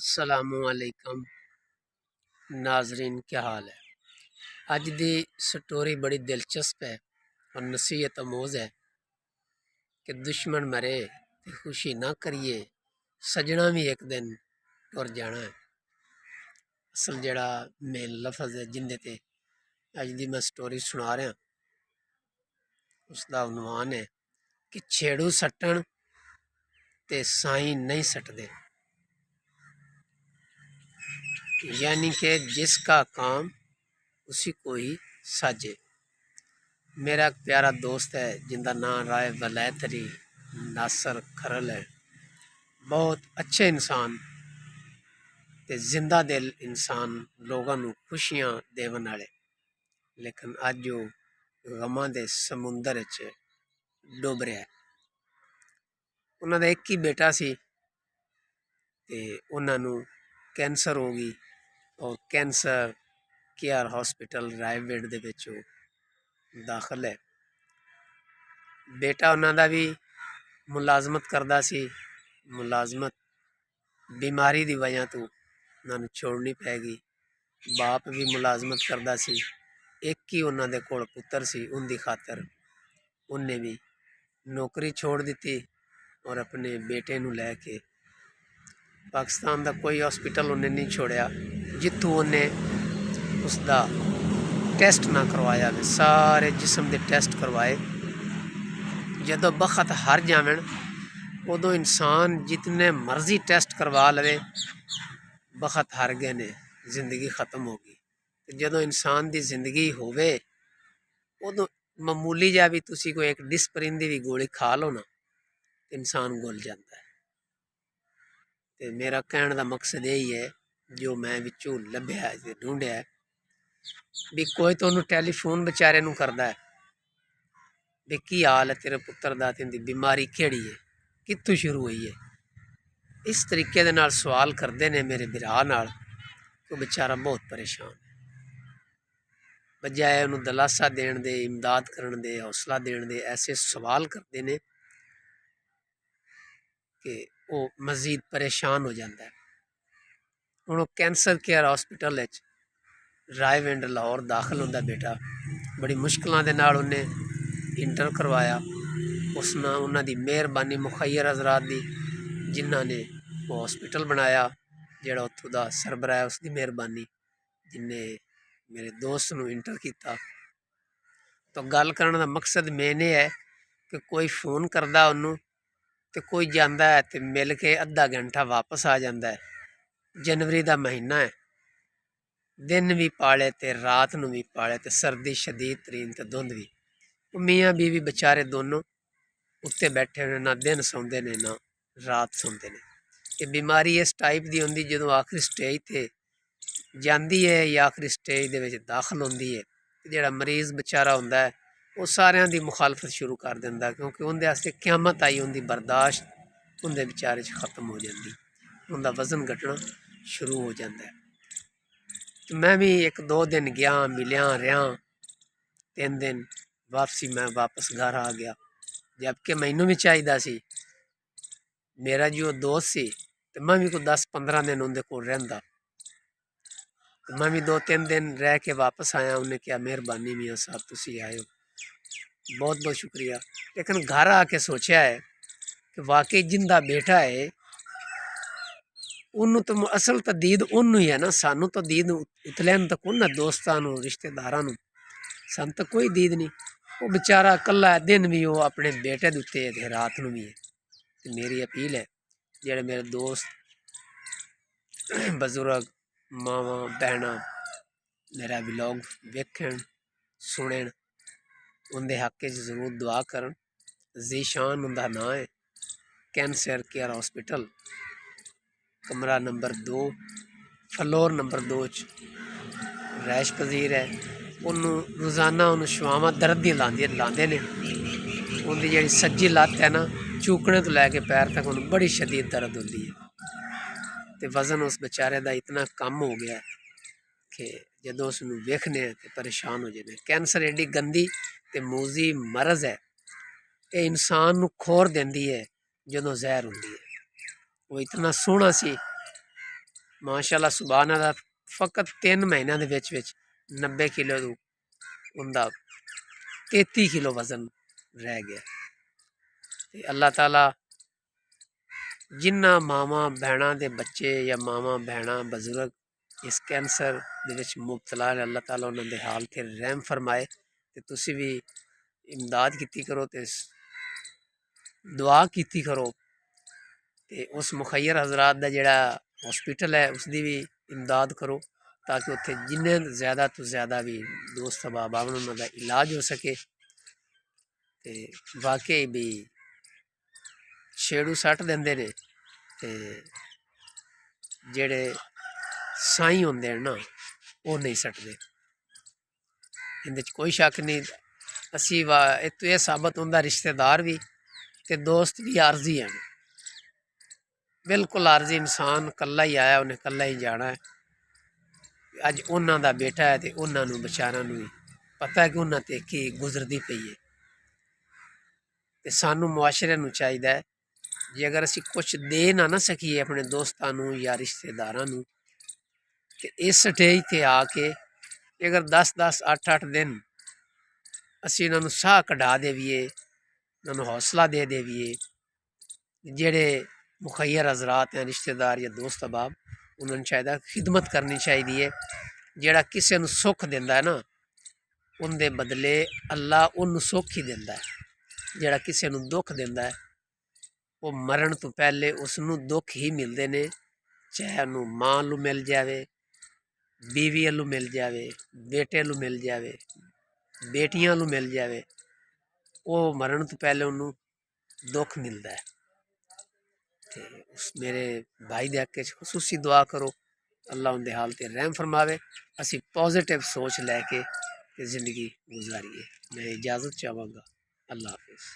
असलामुअलैकुम नाजरीन, क्या हाल है। अज दी स्टोरी बड़ी दिलचस्प है और नसीहत अमोज है कि दुश्मन मरे तो खुशी ना करिए, सजना भी एक दिन तुर जाना है। असल जड़ा मेन लफज है जिंदे ते अज दी मैं स्टोरी सुना रहा, उसका उनवान है कि छेड़ू सट्टन ते साई नहीं सटदे। यानी कि जिसका काम उसी को ही साजे। मेरा एक प्यारा दोस्त है जिंदा नाम राय वलैतरी नासर खरल है। बहुत अच्छे इंसान ते जिंदा दिल इंसान, लोगों को खुशियां देवन वाले, लेकिन अज वो गमां दे समुंदर च डुब रहा है। उन्होंने एक ही बेटा सी ते उन्होंने कैंसर हो गई और कैंसर केयर हॉस्पिटल रायगढ़ दे विच दाखिल है। बेटा उन्होंने भी मुलाजमत करता सी, मुलाजमत बीमारी की वजह तो उन्होंने छोड़नी पै गई। बाप भी मुलाजमत करता सी, एक ही उन्होंने कोल पुत्र सी, उनकी खातर उन्हें भी नौकरी छोड़ दी और अपने बेटे नूं लैके पाकिस्तान का कोई हॉस्पिटल उन्हें नहीं छोड़िया जितों उन्हें उसका टेस्ट ना करवाया। सारे जिस्म के टेस्ट करवाए। जदों बखत हार जावन उदों इंसान जितने मर्जी टेस्ट करवा लवे, बखत हार गए ने, जिंदगी खत्म हो गई। जदों इंसान की जिंदगी होवे उदों मामूली जा भी तुसी कोई एक डिस्परिन की भी गोली खा लो ना, इंसान गुल जाता है। तो मेरा कहने का मकसद यही है, जो मैं विचों लभ्या है ढूंढिया है, भी कोई तो उन्होंने टैलीफोन बेचारे नूं करदा है भी की हाल है तेरे पुत्र दा, तेरी बीमारी केड़ी है, कित्थों शुरू हुई है। इस तरीके दे नाल सवाल करते हैं मेरे बिरा नाल, तो बेचारा बहुत परेशान है। बजाय उन्होंने दलासा देने दे, इमदाद करने दे, हौसला देने दे, ऐसे सवाल करते हैं कि वो मजीद परेशान हो जाता है। हूँ cancer care hospital Raiwind Lahore दाखिल होंदा बेटा, बड़ी मुश्किलों के नाल उन्हें इंटर करवाया। उसने उन्होंने मेहरबानी मुखैर हजरात की, जिन्हों ने वो हॉस्पिटल बनाया, जोड़ा उतों का सरबरा है उसकी मेहरबानी, जिन्हें मेरे दोस्त नूं इंटर किया। तो गल करने का मकसद मेन ये है कि कोई फोन करता उन्होंने तो कोई जाता है तो मिल के अद्धा घंटा वापस आ जाता है। जनवरी का महीना है, दिन भी पाले तो रात नूं भी पाले, तो सर्दी शदीद तरीन तो धुंध भी। मियाँ बीवी बेचारे दोनों उत्ते बैठे हुए, ना दिन सौंदे ने ना रात सौंदे ने। ये बीमारी इस टाइप की होंगी जो आखिरी स्टेज ते जाती है या आखिरी स्टेज दे विच दाखिल होंदी है। जिहड़ा मरीज़ बेचारा होंदा है वो सारियां दी मुखालफत शुरू कर दिंदा, क्योंकि उनके वास्ते क्यामत आई होंदी, बर्दाश्त उनके बेचारे खत्म हो जाती, उनका वजन घटना शुरू हो जाता है। तो मैं भी एक दो दिन गया, मिलिया रहा, 3 दिन वापसी मैं वापस घर आ गया। जबकि मैनू भी चाहिए सी, मेरा जो दोस्त सी, तो मैं भी कोई 10-15 दिन उनके कोल रहिंदा। तो मैं भी 2-3 दिन रह के वापस आया। उन्हें क्या मेहरबानी मियाँ साहब तुसी आए हो, बहुत बहुत शुक्रिया। लेकिन घर आके सोचा है कि वाकई जिंदा बेटा है उन्होंने तो असल तो दीद उन्होंने ही है ना, सानू तो दीद उतलियां तो कौन ना, दोस्तों रिश्तेदारों, सन तो कोई दीद नहीं। वो बेचारा कला दिन भी वो अपने बेटे के उत्ते है, रात को भी है। तो मेरी अपील है जेड़े मेरे दोस्त बजुर्ग मावा भैन मेरा व्लॉग वेखन सुनन, उनके हक जरूर दुआ कर। जीशान उनका नाम है, कैंसर केयर हॉस्पिटल, कमरा नंबर 2, फ्लोर नंबर 2 रैश पजीर है। उन्होंने रोज़ाना उन्होंने शवावां दर्द दी लाते ने। उनकी जी सज्जी लत्त है ना, चूकने तो लैके पैर तक उन्होंने बड़ी शदीद दर्द होती है। तो वजन उस बेचारे का इतना कम हो गया कि जो उसनूं वेखने तो परेशान हो जाते। कैंसर एडी गंदी तो मूजी मरज़ है, ये इंसान नूं खोर देंदी है जो जहर होंदी है। वो इतना सोहना सी ਮਾਸ਼ਾਅੱਲਾ ਸੁਭਾਨ ਅੱਲਾਹ ਫਕਤ 3 ਮਹੀਨਿਆਂ ਦੇ ਵਿੱਚ 90 ਕਿਲੋ ਉਹਦਾ 33 ਕਿਲੋ ਵਜ਼ਨ ਰਹਿ ਗਿਆ। ਤੇ ਅੱਲਾਹ ਤਾਲਾ ਜਿਨ੍ਹਾਂ ਮਾਵਾਂ ਭੈਣਾਂ ਦੇ ਬੱਚੇ ਜਾਂ ਮਾਵਾਂ ਭੈਣਾਂ ਬਜ਼ੁਰਗ ਇਸ ਕੈਂਸਰ ਦੇ ਵਿੱਚ ਮੁਬਤਲਾ ਨੇ, ਅੱਲਾਹ ਤਾਲਾ ਉਹਨਾਂ ਦੇ ਹਾਲ ਤੇ ਰਹਿਮ ਫਰਮਾਏ। ਤੇ ਤੁਸੀਂ ਵੀ ਇਮਦਾਦ ਕੀਤੀ ਕਰੋ ਤੇ ਦੁਆ ਕੀਤੀ ਕਰੋ। ਤੇ ਉਸ ਮੁਖੱਯਰ ਹਜ਼ਰਾਤ ਦਾ ਜਿਹੜਾ ਹॉस्पिटल है उसकी भी इमदाद करो ताकि उत्थे जिन्ने ज़्यादा तो ज़्यादा भी दोस्त अहबाब आवन उन्होंने इलाज हो सके। तो वाकई भी छेड़ू सट देंदे ने ते जेड़े साईं होंदे हैं ना वो नहीं सटदे, इंदे च कोई शक नहीं। असी इत्थों यह साबत होंदा रिश्तेदार भी ते दोस्त भी आरजी हैं, बिल्कुल आरजी इंसान कल्ला ही आया, उन्हें कल्ला ही जाना है। अज उन्हां दा बेटा है तो उन्होंने बेचारा भी पता है कि उन्होंने ते की गुजरती पई है। तो सानू मुआशरे नू चाहिए जे अगर असी कुछ दे ना सकीए अपने दोस्तों या रिश्तेदारां नू तो इस स्टेज पर आके अगर 10-10 8-8 दिन असी इन्होंने साह कढ़ा देवीए, इन्होंने हौसला दे देवीए। जेड़े मुखैर हजरात हैं रिश्तेदार या दोस्त अहबाब उन्होंने चाहिए खिदमत करनी चाहिए। जेड़ा किसी नू सुख दिंदा है ना उनके बदले अल्लाह उन्नू सुख ही दिंदा है। जेड़ा किसी नू दुख दिंदा है वो मरण तो पहले उसनू दुख ही मिलते हैं, चाहे उन्नू मां लू मिल जाए, बीवी लू मिल जाए, बेटे लू मिल जाए, बेटियां लू मिल जाए, वो मरण तो पहले उन्नू दुख मिलता है। तो उस मेरे भाई दे हक खसूसी दुआ करो अल्लाह उनके हाल ते रहम फरमावे। असी पॉजिटिव सोच लैके ज़िंदगी गुजारिए। मैं इजाज़त चाहवागा। अल्लाह हाफिज़।